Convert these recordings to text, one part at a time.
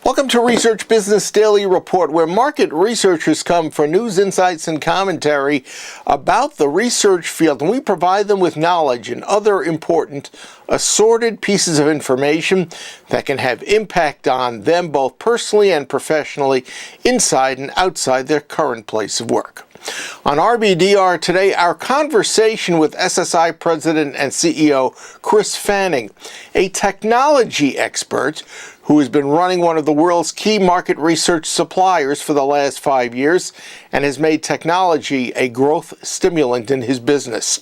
Welcome to Research Business Daily Report, where market researchers come for news, insights, and commentary about the research field, and we provide them with knowledge and other important assorted pieces of information that can have impact on them both personally and professionally, inside and outside their current place of work. On RBDR today, our conversation with SSI President and CEO Chris Fanning, a technology expert who has been running one of the world's key market research suppliers for the last 5 years and has made technology a growth stimulant in his business.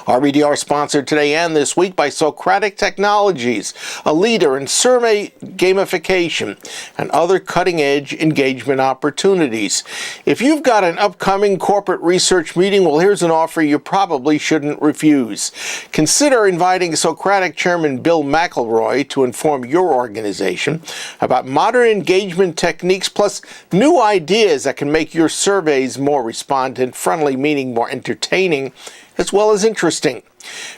RBDR sponsored today and this week by Socratic Technologies, a leader in survey gamification and other cutting-edge engagement opportunities. If you've got an upcoming corporate research meeting, well, here's an offer you probably shouldn't refuse. Consider inviting Socratic Chairman Bill MacElroy to inform your organization about modern engagement techniques plus new ideas that can make your surveys more respondent-friendly, meaning more entertaining, as well as interesting.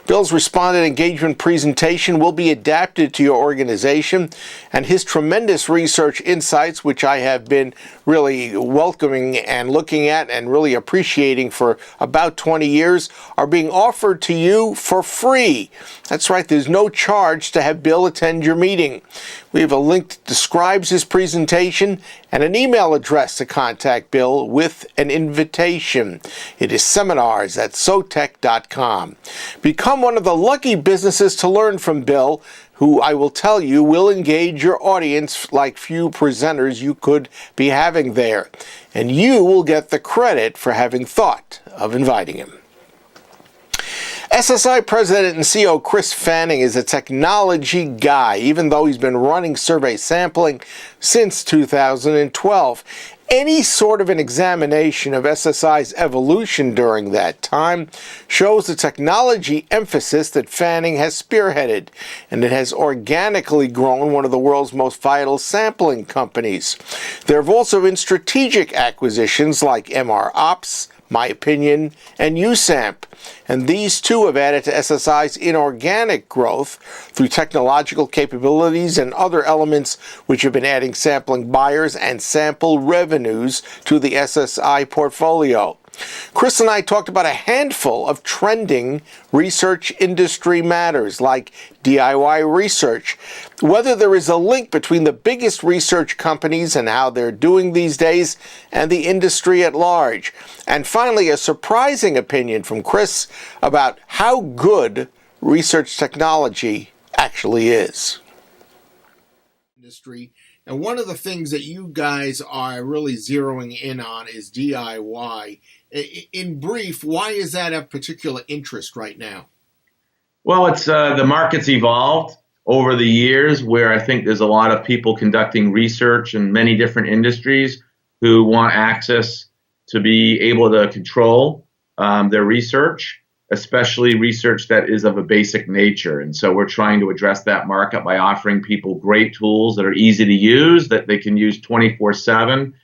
Bill's respondent engagement presentation will be adapted to your organization, and his tremendous research insights, which I have been really welcoming and looking at and really appreciating for about 20 years, are being offered to you for free. That's right, there's no charge to have Bill attend your meeting. We have a link that describes his presentation and an email address to contact Bill with an invitation. It is seminars@sotech.com. Become one of the lucky businesses to learn from Bill, who I will tell you will engage your audience like few presenters you could be having there. And you will get the credit for having thought of inviting him. SSI President and CEO Chris Fanning is a technology guy, even though he's been running survey sampling since 2012. Any sort of an examination of SSI's evolution during that time shows the technology emphasis that Fanning has spearheaded, and it has organically grown one of the world's most vital sampling companies. There have also been strategic acquisitions like MR Ops, My Opinion, and USAMP, and these too have added to SSI's inorganic growth through technological capabilities and other elements which have been adding sampling buyers and sample revenues to the SSI portfolio. Chris and I talked about a handful of trending research industry matters like DIY research, whether there is a link between the biggest research companies and how they're doing these days and the industry at large, and finally a surprising opinion from Chris about how good research technology actually is. Industry. And one of the things that you guys are really zeroing in on is DIY. In brief, why is that of particular interest right now? Well, it's the market's evolved over the years, where I think there's a lot of people conducting research in many different industries who want access to be able to control their research, especially research that is of a basic nature. And so we're trying to address that market by offering people great tools that are easy to use, that they can use 24/7,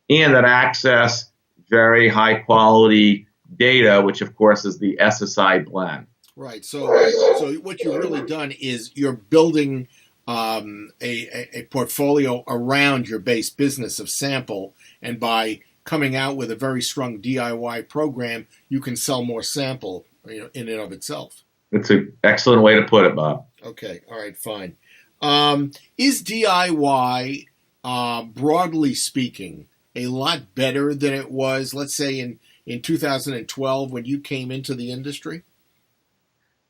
and that access very high quality data, which of course is the SSI blend. Right. So what you've really done is you're building a portfolio around your base business of sample, and by coming out with a very strong DIY program, you can sell more sample in and of itself. That's an excellent way to put it, Bob. Okay. All right. Fine. Is DIY, broadly speaking, a lot better than it was, let's say, in 2012 when you came into the industry?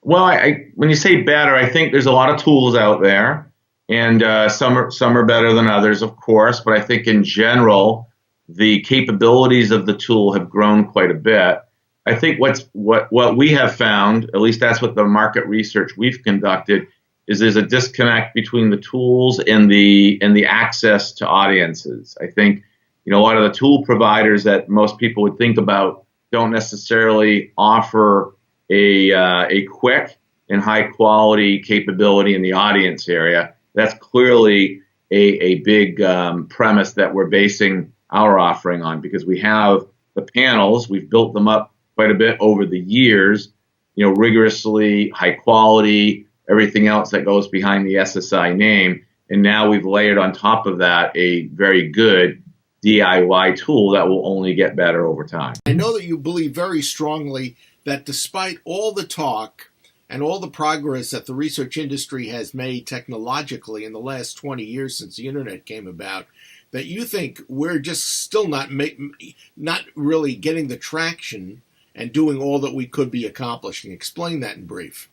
Well, when you say better, I think there's a lot of tools out there, and some are better than others, of course. But I think in general, the capabilities of the tool have grown quite a bit. I think what we have found, at least that's what the market research we've conducted, is there's a disconnect between the tools and the access to audiences. I think a lot of the tool providers that most people would think about don't necessarily offer a quick and high quality capability in the audience area. That's clearly a big premise that we're basing our offering on, because we have the panels, we've built them up quite a bit over the years, rigorously high quality, everything else that goes behind the SSI name. And now we've layered on top of that a very good DIY tool that will only get better over time. I know that you believe very strongly that despite all the talk and all the progress that the research industry has made technologically in the last 20 years since the internet came about, that you think we're just still not really getting the traction and doing all that we could be accomplishing. Explain that in brief.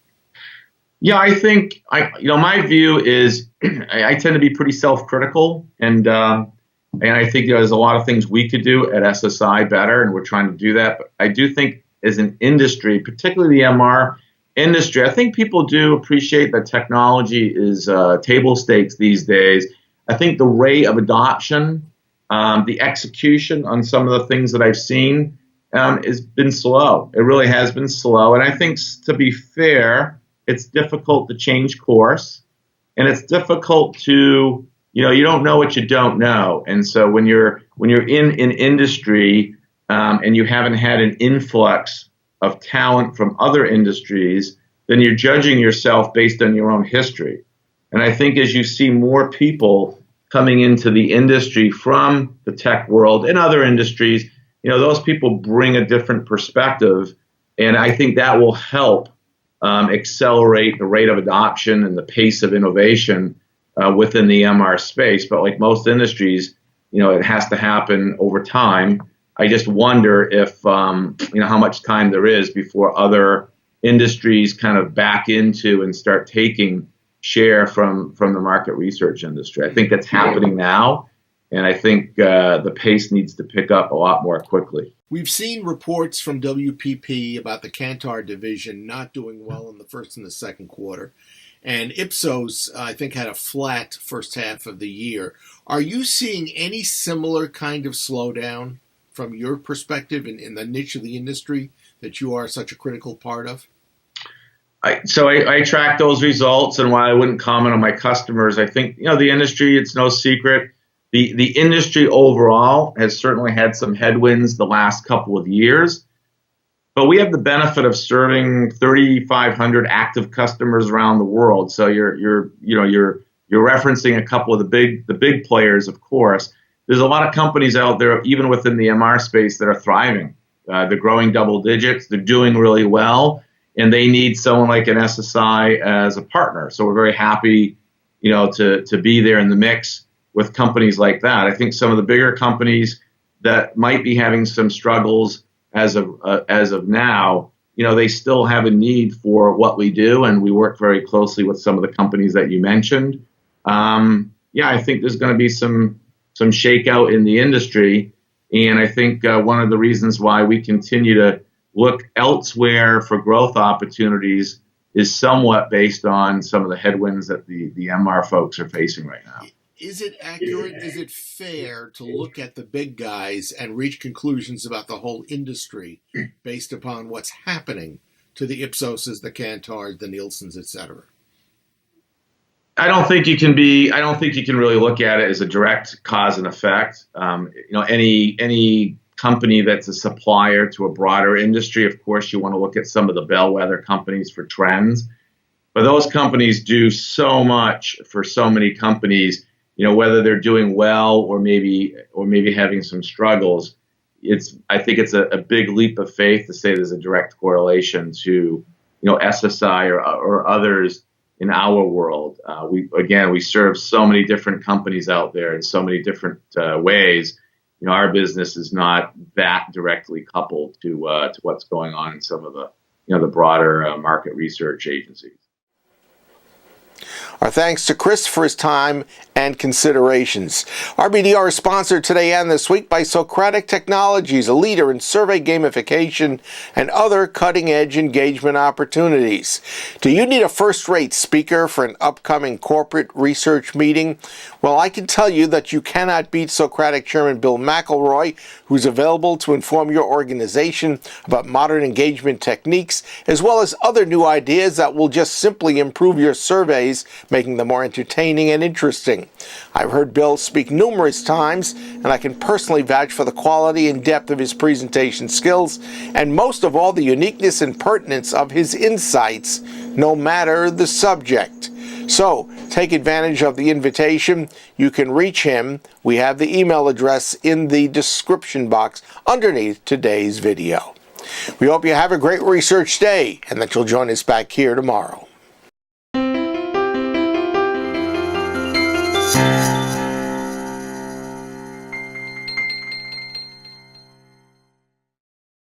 Yeah, I think my view is I tend to be pretty self-critical, and I think there's a lot of things we could do at SSI better, and we're trying to do that. But I do think as an industry, particularly the MR industry, I think people do appreciate that technology is table stakes these days. I think the rate of adoption, the execution on some of the things that I've seen has been slow. It really has been slow. And I think, to be fair, it's difficult to change course. And it's difficult to, you don't know what you don't know. And so when you're in an industry and you haven't had an influx of talent from other industries, then you're judging yourself based on your own history. And I think as you see more people coming into the industry from the tech world and other industries, those people bring a different perspective. And I think that will help accelerate the rate of adoption and the pace of innovation within the MR space. But like most industries, it has to happen over time. I just wonder if, how much time there is before other industries kind of back into and start taking share from the market research industry. I think that's happening now, and I think the pace needs to pick up a lot more quickly. We've seen reports from WPP about the Kantar division not doing well in the first and the second quarter, and Ipsos, I think, had a flat first half of the year. Are you seeing any similar kind of slowdown from your perspective in the niche of the industry that you are such a critical part of? I track those results, and while I wouldn't comment on my customers, I think the industry, it's no secret, the industry overall has certainly had some headwinds the last couple of years, but we have the benefit of serving 3,500 active customers around the world. So you're referencing a couple of the big players, of course. There's a lot of companies out there, even within the MR space, that are thriving. They're growing double digits. They're doing really well. And they need someone like an SSI as a partner. So we're very happy, to be there in the mix with companies like that. I think some of the bigger companies that might be having some struggles as of now, they still have a need for what we do, and we work very closely with some of the companies that you mentioned. I think there's going to be some shakeout in the industry, and I think one of the reasons why we continue to look elsewhere for growth opportunities is somewhat based on some of the headwinds that the MR folks are facing right now. Is it accurate? Is it fair to look at the big guys and reach conclusions about the whole industry based upon what's happening to the Ipsoses, the Kantars, the Nielsens, etc.? I don't think you can really look at it as a direct cause and effect. Any company that's a supplier to a broader industry, of course, you want to look at some of the bellwether companies for trends. But those companies do so much for so many companies, whether they're doing well or maybe having some struggles. I think it's a big leap of faith to say there's a direct correlation to, SSI or others in our world. We serve so many different companies out there in so many different ways. Our business is not that directly coupled to what's going on in some of the broader market research agencies. Our thanks to Chris for his time and considerations. RBDR is sponsored today and this week by Socratic Technologies, a leader in survey gamification and other cutting-edge engagement opportunities. Do you need a first-rate speaker for an upcoming corporate research meeting? Well, I can tell you that you cannot beat Socratic Chairman Bill MacElroy, who's available to inform your organization about modern engagement techniques, as well as other new ideas that will just simply improve your surveys, making them more entertaining and interesting. I've heard Bill speak numerous times, and I can personally vouch for the quality and depth of his presentation skills, and most of all, the uniqueness and pertinence of his insights, no matter the subject. So take advantage of the invitation. You can reach him. We have the email address in the description box underneath today's video. We hope you have a great research day and that you'll join us back here tomorrow.